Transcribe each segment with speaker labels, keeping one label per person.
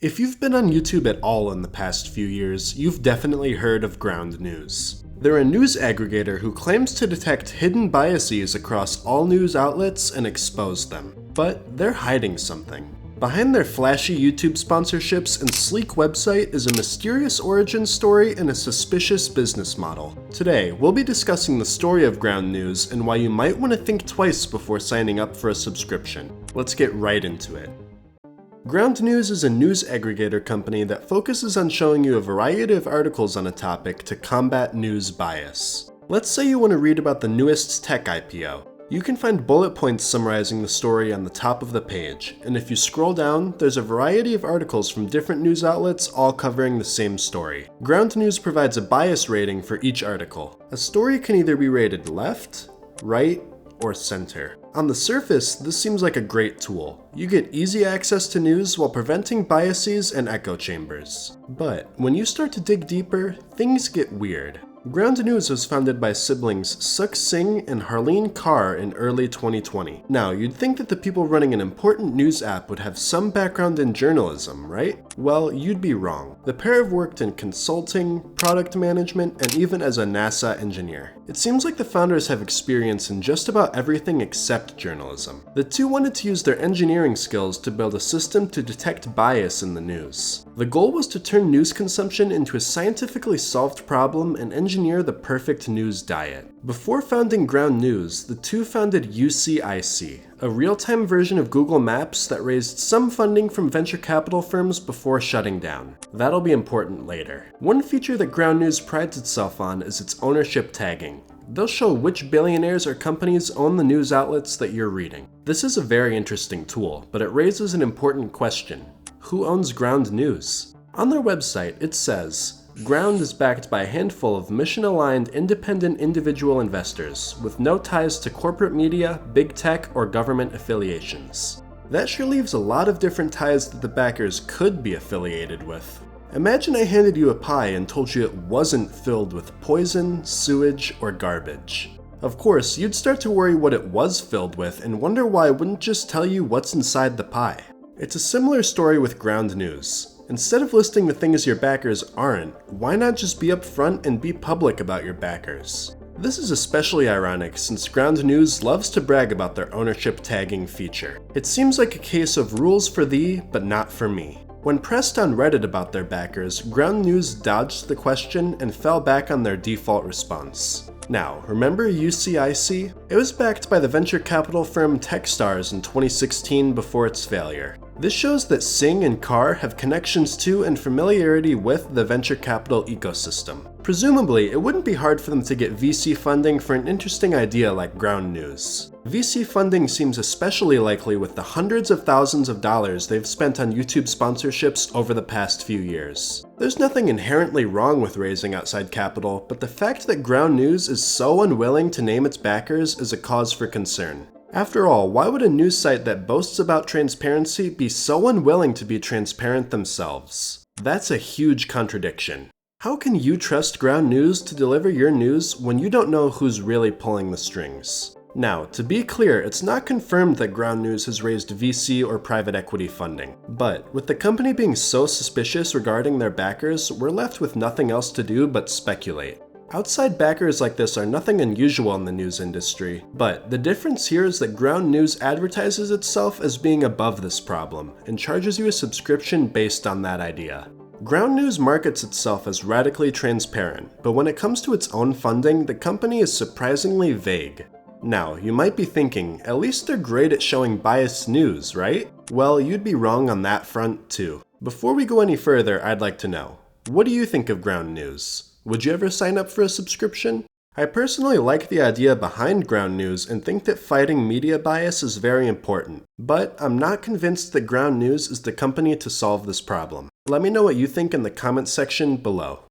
Speaker 1: If you've been on YouTube at all in the past few years, you've definitely heard of Ground News. They're a news aggregator who claims to detect hidden biases across all news outlets and expose them. But they're hiding something. Behind their flashy YouTube sponsorships and sleek website is a mysterious origin story and a suspicious business model. Today, we'll be discussing the story of Ground News and why you might want to think twice before signing up for a subscription. Let's get right into it. Ground News is a news aggregator company that focuses on showing you a variety of articles on a topic to combat news bias. Let's say you want to read about the newest tech IPO. You can find bullet points summarizing the story on the top of the page, and if you scroll down, there's a variety of articles from different news outlets all covering the same story. Ground News provides a bias rating for each article. A story can either be rated left, right, or center. On the surface, this seems like a great tool. You get easy access to news while preventing biases and echo chambers. But when you start to dig deeper, things get weird. Ground News was founded by siblings Sukh Singh and Harleen Kaur in early 2020. Now, you'd think that the people running an important news app would have some background in journalism, right? Well, you'd be wrong. The pair have worked in consulting, product management, and even as a NASA engineer. It seems like the founders have experience in just about everything except journalism. The two wanted to use their engineering skills to build a system to detect bias in the news. The goal was to turn news consumption into a scientifically solved problem and engineer the perfect news diet. Before founding Ground News, the two founded UCIC, a real-time version of Google Maps that raised some funding from venture capital firms before shutting down. That'll be important later. One feature that Ground News prides itself on is its ownership tagging. They'll show which billionaires or companies own the news outlets that you're reading. This is a very interesting tool, but it raises an important question. Who owns Ground News? On their website, it says, Ground is backed by a handful of mission-aligned independent individual investors with no ties to corporate media, big tech, or government affiliations. That sure leaves a lot of different ties that the backers could be affiliated with. Imagine I handed you a pie and told you it wasn't filled with poison, sewage, or garbage. Of course, you'd start to worry what it was filled with and wonder why I wouldn't just tell you what's inside the pie. It's a similar story with Ground News. Instead of listing the things your backers aren't, why not just be upfront and be public about your backers? This is especially ironic since Ground News loves to brag about their ownership tagging feature. It seems like a case of rules for thee, but not for me. When pressed on Reddit about their backers, Ground News dodged the question and fell back on their default response. Now, remember UCIC? It was backed by the venture capital firm Techstars in 2016 before its failure. This shows that Singh and Kaur have connections to and familiarity with the venture capital ecosystem. Presumably, it wouldn't be hard for them to get VC funding for an interesting idea like Ground News. VC funding seems especially likely with the hundreds of thousands of dollars they've spent on YouTube sponsorships over the past few years. There's nothing inherently wrong with raising outside capital, but the fact that Ground News is so unwilling to name its backers is a cause for concern. After all, why would a news site that boasts about transparency be so unwilling to be transparent themselves? That's a huge contradiction. How can you trust Ground News to deliver your news when you don't know who's really pulling the strings? Now, to be clear, it's not confirmed that Ground News has raised VC or private equity funding. But with the company being so suspicious regarding their backers, we're left with nothing else to do but speculate. Outside backers like this are nothing unusual in the news industry, but the difference here is that Ground News advertises itself as being above this problem and charges you a subscription based on that idea. Ground News markets itself as radically transparent, but when it comes to its own funding, the company is surprisingly vague. Now, you might be thinking, at least they're great at showing biased news, right? Well, you'd be wrong on that front too. Before we go any further, I'd like to know, what do you think of Ground News? Would you ever sign up for a subscription? I personally like the idea behind Ground News and think that fighting media bias is very important, but I'm not convinced that Ground News is the company to solve this problem. Let me know what you think in the comments section below.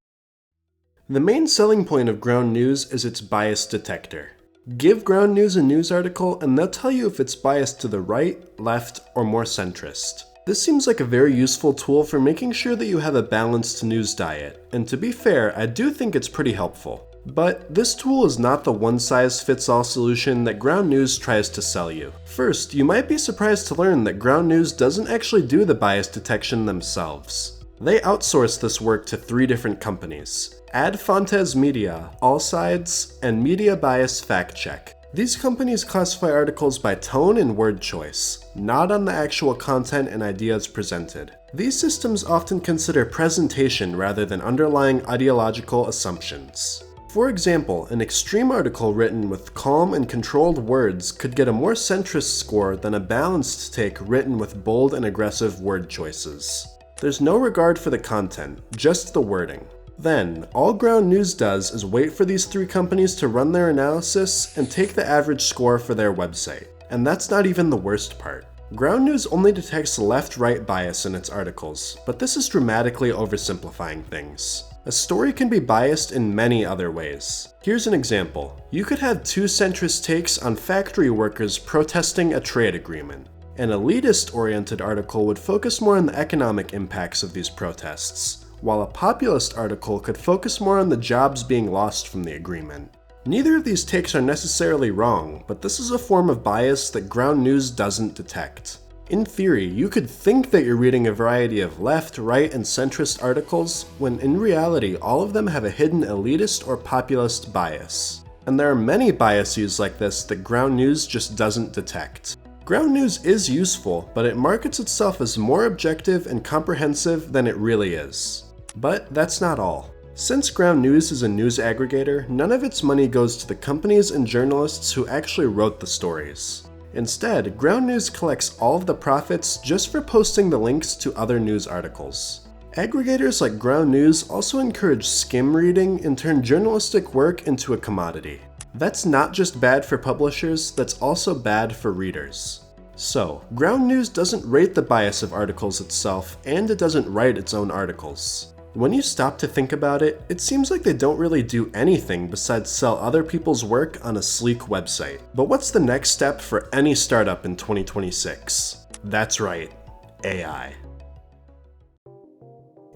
Speaker 1: The main selling point of Ground News is its bias detector. Give Ground News a news article and they'll tell you if it's biased to the right, left, or more centrist. This seems like a very useful tool for making sure that you have a balanced news diet, and to be fair, I do think it's pretty helpful. But this tool is not the one-size-fits-all solution that Ground News tries to sell you. First, you might be surprised to learn that Ground News doesn't actually do the bias detection themselves. They outsource this work to 3 different companies: Ad Fontes Media, All Sides, and Media Bias Fact Check. These companies classify articles by tone and word choice, not on the actual content and ideas presented. These systems often consider presentation rather than underlying ideological assumptions. For example, an extreme article written with calm and controlled words could get a more centrist score than a balanced take written with bold and aggressive word choices. There's no regard for the content, just the wording. Then, all Ground News does is wait for these 3 companies to run their analysis and take the average score for their website. And that's not even the worst part. Ground News only detects left-right bias in its articles, but this is dramatically oversimplifying things. A story can be biased in many other ways. Here's an example. You could have 2 centrist takes on factory workers protesting a trade agreement. An elitist-oriented article would focus more on the economic impacts of these protests, while a populist article could focus more on the jobs being lost from the agreement. Neither of these takes are necessarily wrong, but this is a form of bias that Ground News doesn't detect. In theory, you could think that you're reading a variety of left, right, and centrist articles, when in reality all of them have a hidden elitist or populist bias. And there are many biases like this that Ground News just doesn't detect. Ground News is useful, but it markets itself as more objective and comprehensive than it really is. But that's not all. Since Ground News is a news aggregator, none of its money goes to the companies and journalists who actually wrote the stories. Instead, Ground News collects all of the profits just for posting the links to other news articles. Aggregators like Ground News also encourage skim reading and turn journalistic work into a commodity. That's not just bad for publishers, that's also bad for readers. So, Ground News doesn't rate the bias of articles itself, and it doesn't write its own articles. When you stop to think about it, it seems like they don't really do anything besides sell other people's work on a sleek website. But what's the next step for any startup in 2026? That's right, AI.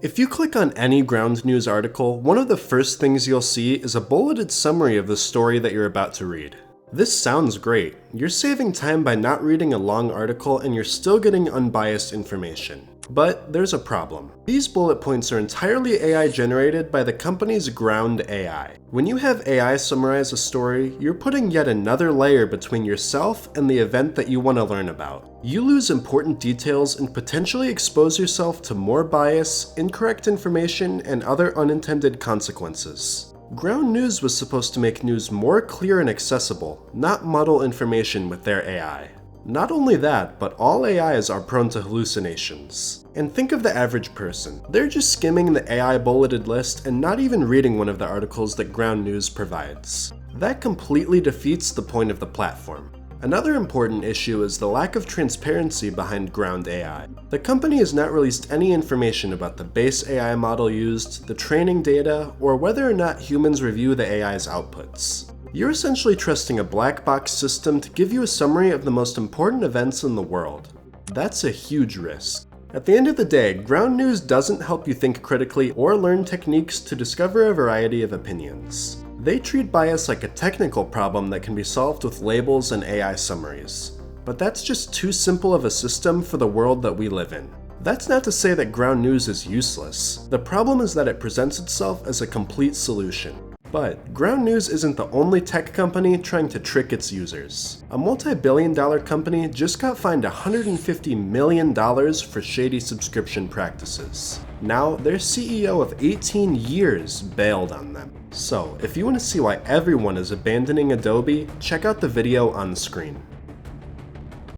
Speaker 1: If you click on any Ground News article, one of the first things you'll see is a bulleted summary of the story that you're about to read. This sounds great. You're saving time by not reading a long article and you're still getting unbiased information. But there's a problem. These bullet points are entirely AI generated by the company's Ground AI. When you have AI summarize a story, you're putting yet another layer between yourself and the event that you want to learn about. You lose important details and potentially expose yourself to more bias, incorrect information, and other unintended consequences. Ground News was supposed to make news more clear and accessible, not muddle information with their AI. Not only that, but all AIs are prone to hallucinations. And think of the average person. They're just skimming the AI bulleted list and not even reading one of the articles that Ground News provides. That completely defeats the point of the platform. Another important issue is the lack of transparency behind Ground AI. The company has not released any information about the base AI model used, the training data, or whether or not humans review the AI's outputs. You're essentially trusting a black box system to give you a summary of the most important events in the world. That's a huge risk. At the end of the day, Ground News doesn't help you think critically or learn techniques to discover a variety of opinions. They treat bias like a technical problem that can be solved with labels and AI summaries. But that's just too simple of a system for the world that we live in. That's not to say that Ground News is useless. The problem is that it presents itself as a complete solution. But Ground News isn't the only tech company trying to trick its users. A multi-billion-dollar company just got fined $150 million for shady subscription practices. Now, their CEO of 18 years bailed on them. So, if you want to see why everyone is abandoning Adobe, check out the video on the screen.